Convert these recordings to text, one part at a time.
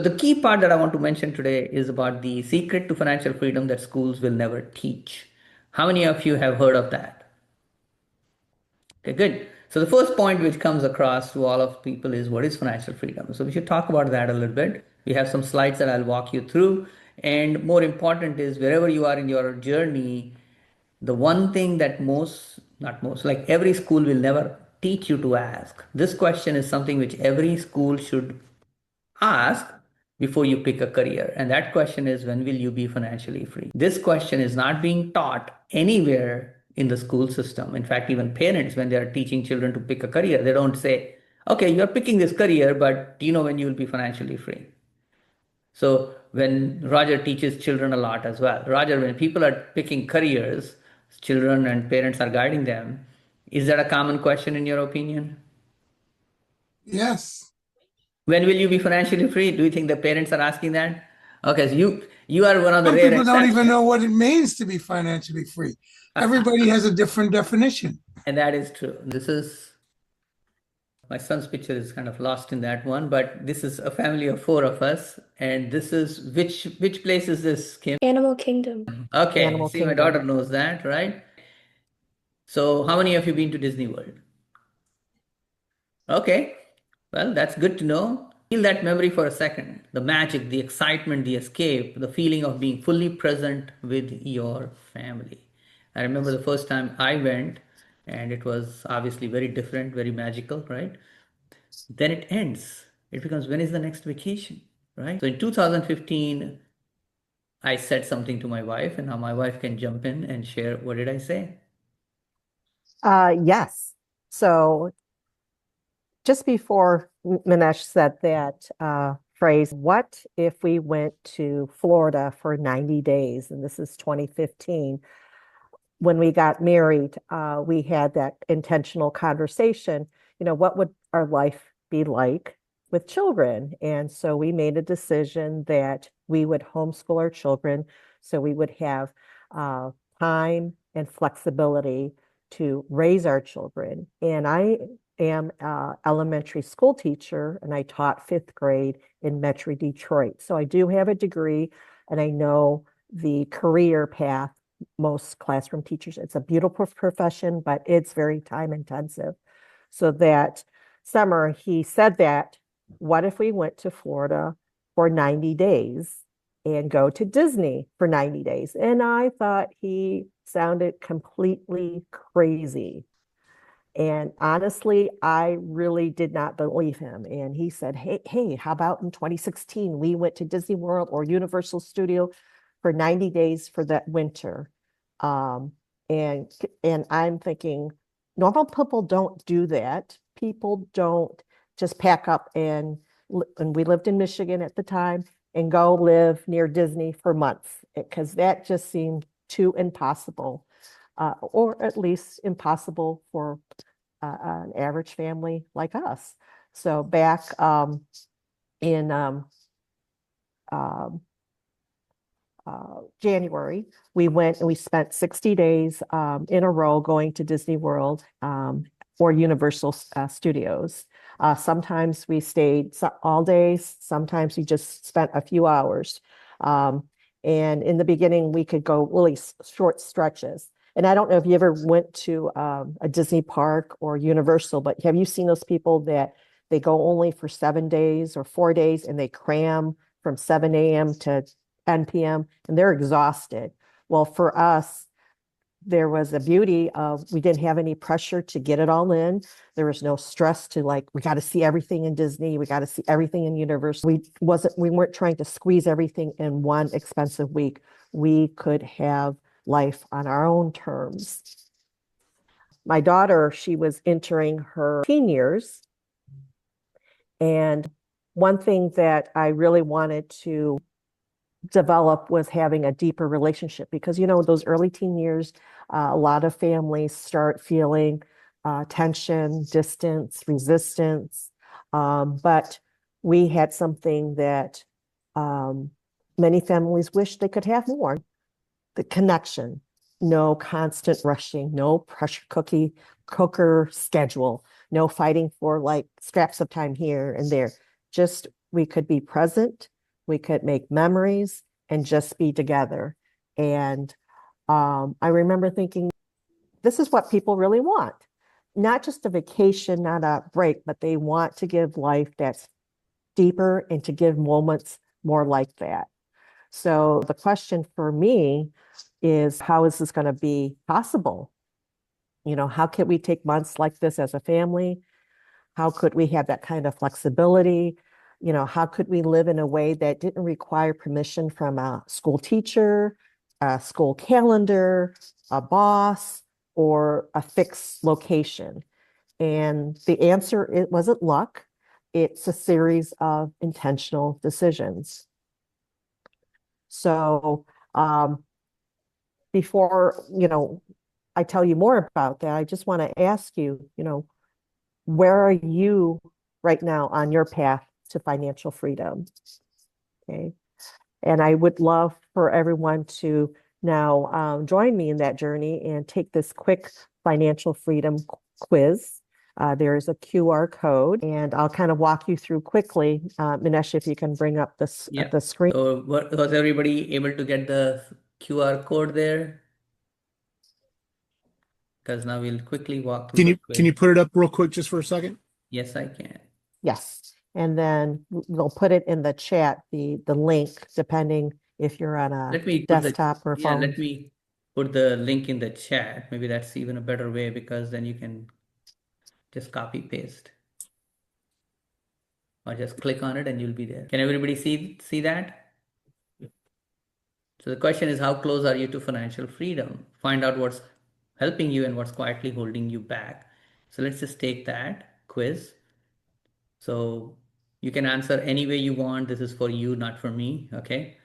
The key part that I want to mention today is about the secret to financial freedom that schools will never teach. How many of you have heard of that? Okay, good. So the first point which comes across to all of people is what is financial freedom? So we should talk about that a little bit. We have some slides that I'll walk you through. And more important is wherever you are in your journey, the one thing that not most, like every school will never teach you to ask. This question is something which every school should ask before you pick a career. And that question is, when will you be financially free? This question is not being taught anywhere in the school system. In fact, even parents, when they are teaching children to pick a career, they don't say, okay, you're picking this career, but do you know when you will be financially free? So when Roger teaches children a lot as well, Roger, when people are picking careers, children and parents are guiding them, is that a common question in your opinion? Yes. When will you be financially free? Do you think the parents are asking that? Okay, so you are one of the Some rare people don't even exceptions. know what it means to be financially free. Everybody has a different definition. And that is true. This is my son's picture is kind of lost in that one, but this is a family of four of us. And this is which place is this, Kim? Animal Kingdom. Okay, Animal see, my Kingdom. daughter knows that, right? So how many of you been to Disney World? Okay, well, that's good to know. Feel that memory for a second. The magic, the excitement, the escape, the feeling of being fully present with your family. I remember the first time I went, and it was obviously very different, very magical, right? Then it ends. It becomes, when is the next vacation, right? So in 2015, I said something to my wife, and now my wife can jump in and share what did I say? Yes. So just before Minesh said that phrase, what if we went to Florida for 90 days? And this is 2015. When we got married, we had that intentional conversation. What would our life be like with children? And so we made a decision that we would homeschool our children so we would have time and flexibility to raise our children. And I am an elementary school teacher, and I taught fifth grade in Metro Detroit. So I do have a degree, and I know the career path most classroom teachers. It's a beautiful profession, but it's very time intensive. So that summer, he said that, what if we went to Florida for 90 days and go to Disney for 90 days? And I thought he sounded completely crazy. And honestly, I really did not believe him. And he said, hey, how about in 2016, we went to Disney World or Universal Studio for 90 days for that winter. Um, and I'm thinking, normal people don't do that. People don't just pack up and we lived in Michigan at the time and go live near Disney for months because that just seemed too impossible, or at least impossible for an average family like us. So back in January, we went and we spent 60 days in a row going to Disney World or Universal Studios. Sometimes we stayed all day, sometimes we just spent a few hours. And in the beginning, we could go really short stretches. And I don't know if you ever went to a Disney park or Universal, but have you seen those people that they go only for 7 days or 4 days and they cram from 7 a.m. to 10 p.m. and they're exhausted? Well, for us, there was a beauty of we didn't have any pressure to get it all in. There was no stress to like, we got to see everything in Disney. We got to see everything in Universal. We weren't trying to squeeze everything in one expensive week. We could have life on our own terms. My daughter, she was entering her teen years. And one thing that I really wanted to develop was having a deeper relationship because, those early teen years, a lot of families start feeling tension, distance, resistance. But we had something that many families wish they could have more, the connection, no constant rushing, no pressure cooker schedule, no fighting for like scraps of time here and there, just we could be present, we could make memories, and just be together. And I remember thinking, this is what people really want. Not just a vacation, not a break, but they want to give life that's deeper and to give moments more like that. So the question for me is, how is this going to be possible? You know, how can we take months like this as a family? How could we have that kind of flexibility? You know, how could we live in a way that didn't require permission from a school teacher, a school calendar, a boss, or a fixed location? And the answer, it wasn't luck. It's a series of intentional decisions. So before, I tell you more about that, I just want to ask you, where are you right now on your path to financial freedom? Okay. And I would love for everyone to now join me in that journey and take this quick financial freedom quiz. There is a QR code, and I'll kind of walk you through quickly. Minesh, if you can bring up the screen. So was everybody able to get the QR code there? Because now we'll quickly walk through the quiz. Can you put it up real quick just for a second? Yes, I can. Yes. And then we'll put it in the chat, the link, depending if you're on a desktop or phone. Yeah, let me put the link in the chat. Maybe that's even a better way, because then you can just copy paste. Or just click on it and you'll be there. Can everybody see that? So the question is, how close are you to financial freedom? Find out what's helping you and what's quietly holding you back. So let's just take that quiz. So you can answer any way you want. This is for you, not for me, okay?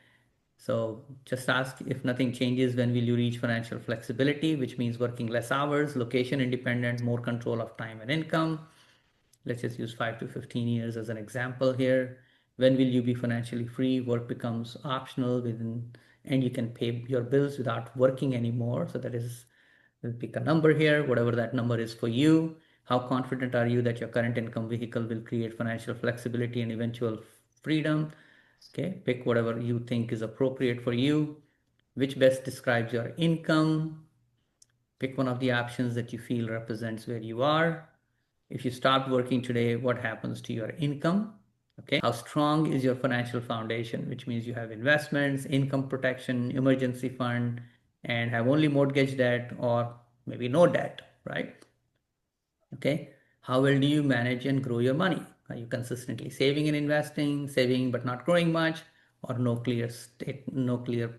So just ask, if nothing changes, when will you reach financial flexibility, which means working less hours, location independent, more control of time and income. Let's just use 5 to 15 years as an example here. When will you be financially free? Work becomes optional and you can pay your bills without working anymore. So that is, we'll pick a number here, whatever that number is for you. How confident are you that your current income vehicle will create financial flexibility and eventual freedom? Okay, pick whatever you think is appropriate for you. Which best describes your income? Pick one of the options that you feel represents where you are. If you stop working today, what happens to your income? Okay. How strong is your financial foundation, which means you have investments, income protection, emergency fund, and have only mortgage debt or maybe no debt, right? Okay. How well do you manage and grow your money? Are you consistently saving and investing, saving but not growing much, or no clear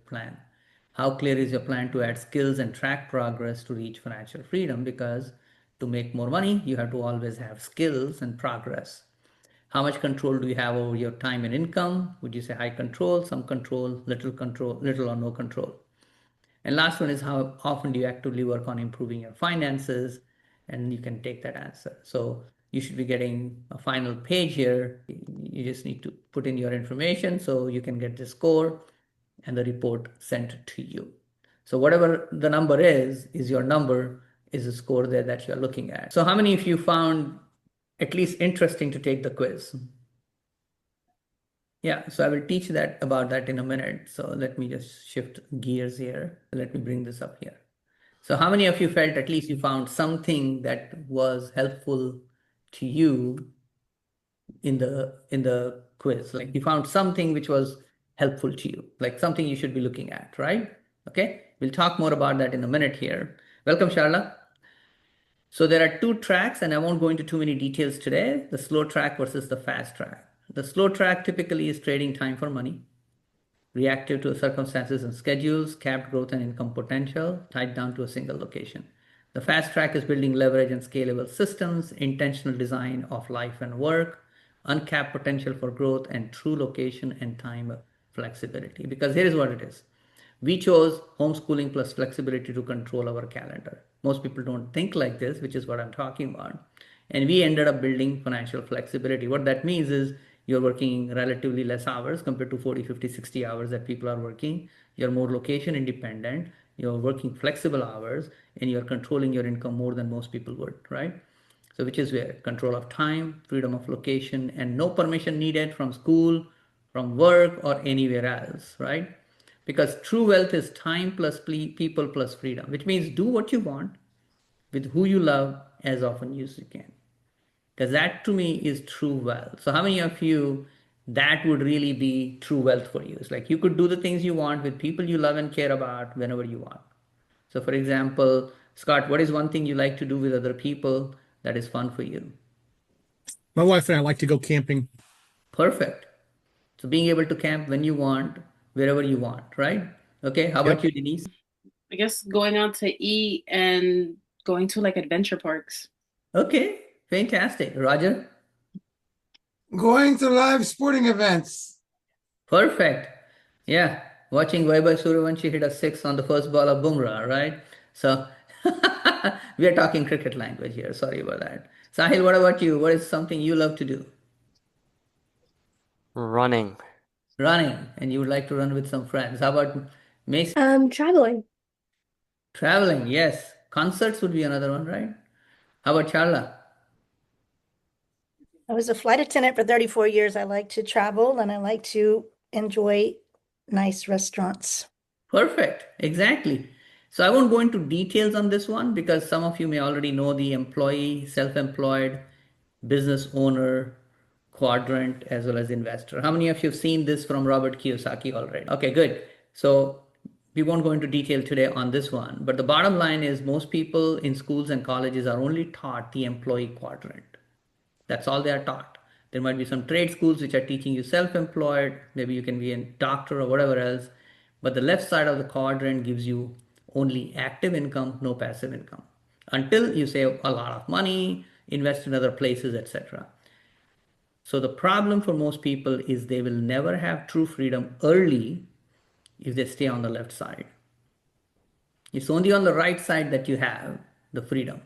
plan? How clear is your plan to add skills and track progress to reach financial freedom? Because to make more money, you have to always have skills and progress. How much control do you have over your time and income? Would you say high control, some control, little or no control? And last one is, how often do you actively work on improving your finances? And you can take that answer. So you should be getting a final page here. You just need to put in your information so you can get the score and the report sent to you. So whatever the number is your number, is the score there that you're looking at. So how many of you found at least interesting to take the quiz? Yeah, so I will teach about that in a minute. So let me just shift gears here. Let me bring this up here. So how many of you felt at least you found something that was helpful to you in the quiz? Like you found something which was helpful to you, like something you should be looking at, right? Okay, we'll talk more about that in a minute here. Welcome, Sharla. So there are two tracks, and I won't go into too many details today, the slow track versus the fast track. The slow track typically is trading time for money, reactive to circumstances and schedules, capped growth and income potential, tied down to a single location. The fast track is building leverage and scalable systems, intentional design of life and work, uncapped potential for growth, and true location and time flexibility. Because here is what it is. We chose homeschooling plus flexibility to control our calendar. Most people don't think like this, which is what I'm talking about. And we ended up building financial flexibility. What that means is you're working relatively less hours compared to 40, 50, 60 hours that people are working. You're more location independent. You're working flexible hours and you're controlling your income more than most people would, right? So which is where control of time, freedom of location, and no permission needed from school, from work, or anywhere else, right? Because true wealth is time plus people plus freedom, which means do what you want with who you love as often as you can. Because that to me is true wealth. So how many of you that would really be true wealth for you? It's like you could do the things you want with people you love and care about whenever you want. So for example, Scott, what is one thing you like to do with other people that is fun for you? My wife and I like to go camping. Perfect. So being able to camp when you want, wherever you want, right? Okay, how about Yep. you, Denise? I guess going out to eat and going to like adventure parks. Okay, fantastic. Roger? Going to live sporting events. Perfect. Yeah, watching Vaibhav Suryavanshi hit a six on the first ball of Bumrah, right? So we are talking cricket language here. Sorry about that. Sahil, what about you? What is something you love to do? Running. Running, and you would like to run with some friends. How about Macy? Traveling. Traveling, yes. Concerts would be another one, right? How about Charla? I was a flight attendant for 34 years. I like to travel and I like to enjoy nice restaurants. Perfect. Exactly. So I won't go into details on this one because some of you may already know the employee, self-employed, business owner quadrant as well as investor. How many of you have seen this from Robert Kiyosaki already? Okay, good. So we won't go into detail today on this one, but the bottom line is most people in schools and colleges are only taught the employee quadrant. That's all they are taught. There might be some trade schools which are teaching you self-employed. Maybe you can be a doctor or whatever else. But the left side of the quadrant gives you only active income, no passive income. Until you save a lot of money, invest in other places, etc. So the problem for most people is they will never have true freedom early if they stay on the left side. It's only on the right side that you have the freedom.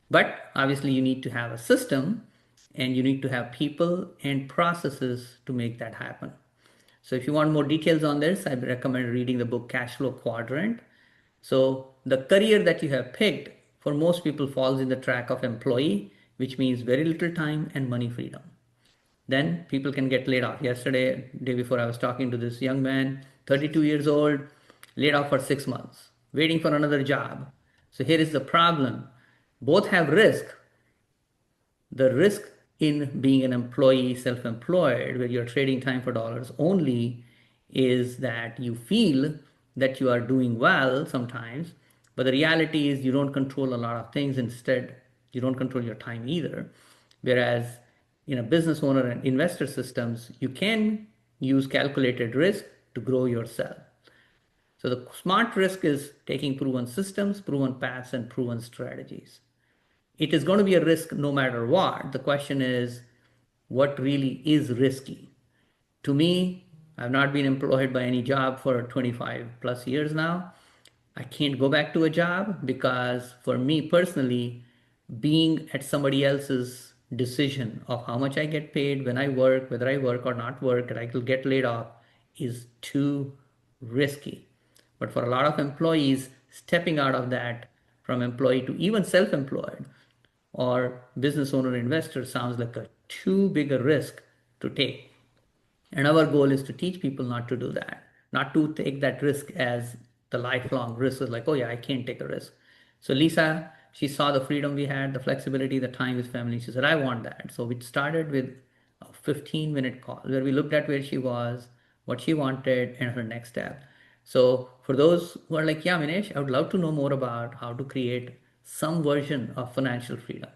But obviously, you need to have a system and you need to have people and processes to make that happen. So, if you want more details on this, I recommend reading the book Cash Flow Quadrant. So, the career that you have picked for most people falls in the track of employee, which means very little time and money freedom. Then people can get laid off. Yesterday, day before, I was talking to this young man, 32 years old, laid off for 6 months, waiting for another job. So here is the problem. Both have risk. The risk in being an employee, self-employed, where you're trading time for dollars only, is that you feel that you are doing well sometimes, but the reality is you don't control a lot of things. Instead, you don't control your time either. Whereas in a business owner and investor systems, you can use calculated risk to grow yourself. So the smart risk is taking proven systems, proven paths, and proven strategies. It is going to be a risk no matter what. The question is, what really is risky? To me, I've not been employed by any job for 25 plus years now. I can't go back to a job because for me personally, being at somebody else's decision of how much I get paid, when I work, whether I work or not work, and I will get laid off is too risky. But for a lot of employees, stepping out of that from employee to even self-employed or business owner investor sounds like a too big a risk to take. And our goal is to teach people not to do that, not to take that risk as the lifelong risk is like, oh yeah, I can't take a risk. So Lisa, she saw the freedom we had, the flexibility, the time with family. She said, I want that. So we started with a 15-minute call where we looked at where she was, what she wanted, and her next step. So for those who are like, yeah, Minesh, I would love to know more about how to create some version of financial freedom.